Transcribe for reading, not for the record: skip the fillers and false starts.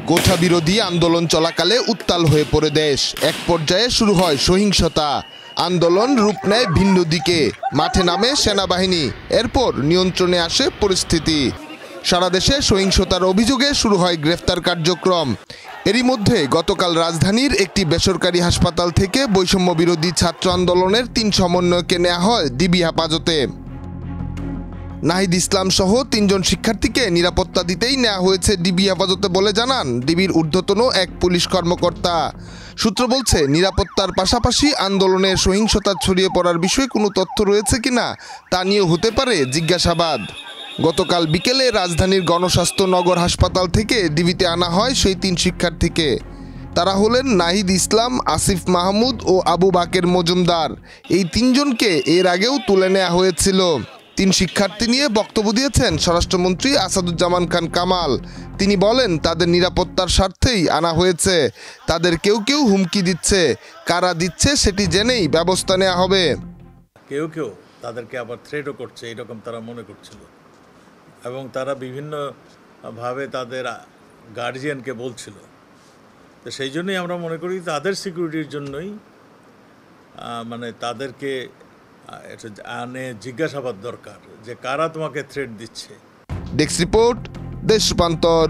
কোঠা বিরোধী আন্দোলন চলাকালে উত্তাল হয়ে পড়ে দেশ। এক পর্যায়ে শুরু হয় সহিংসতা। আন্দোলন রূপ নেয় ভিন্ন দিকে, মাঠে নামে সেনাবাহিনী, এরপর নিয়ন্ত্রণে আসে পরিস্থিতি। সারা দেশে সহিংসতার অভিযোগে শুরু হয় গ্রেফতার কার্যক্রম। এরই মধ্যে গতকাল রাজধানীর একটি বেসরকারি হাসপাতাল থেকে বৈষম্য বিরোধী ছাত্র আন্দোলনের ৩ সমন্বয়কে নেওয়া হয় ডিবি হেফাজতে। নাহিদ ইসলাম সহ ৩ জন শিক্ষার্থীকে নিরাপত্তা দিতেই নেওয়া হয়েছে ডিবি হেফাজতে বলে জানান ডিবির ঊর্ধ্বতন এক পুলিশ কর্মকর্তা। সূত্র বলছে, নিরাপত্তার পাশাপাশি আন্দোলনে সহিংসতা ছড়িয়ে পড়ার বিষয়ে কোনো তথ্য রয়েছে কিনা তা নিয়েও হতে পারে জিজ্ঞাসাবাদ। গতকাল বিকেলে রাজধানীর গণস্বাস্থ্য নগর হাসপাতাল থেকে ডিবিতে আনা হয় সেই ৩ শিক্ষার্থীকে। তারা হলেন নাহিদ ইসলাম, আসিফ মাহমুদ ও আবু বাকের মজুমদার। এই ৩ জনকে এর আগেও তুলে নেওয়া হয়েছিল। ৩ শিক্ষার্থী নিয়ে বক্তব্য দিয়েছেন স্বরাষ্ট্রমন্ত্রী আসাদুজ্জামান খান কামাল। তিনি বলেন, তাদের নিরাপত্তার স্বার্থেই আনা হয়েছে। তাদের কেউ কেউ হুমকি দিচ্ছে, কারা দিচ্ছে সেটি জেনেই ব্যবস্থা নেওয়া হবে। কেউ কেউ তাদেরকে আবার থ্রেটও করছে, এরকম তারা মনে করছিল, এবং তারা বিভিন্নভাবে তাদের গার্জিয়ানকে বলছিল। তো সেই জন্যই আমরা মনে করি তাদের সিকিউরিটির জন্যই মানে তাদেরকে এটা আনে জিজ্ঞাসাবাদ দরকার যে কারা তোমাকে থ্রেট দিচ্ছে। ডেস্ক রিপোর্ট, দেশ রূপান্তর।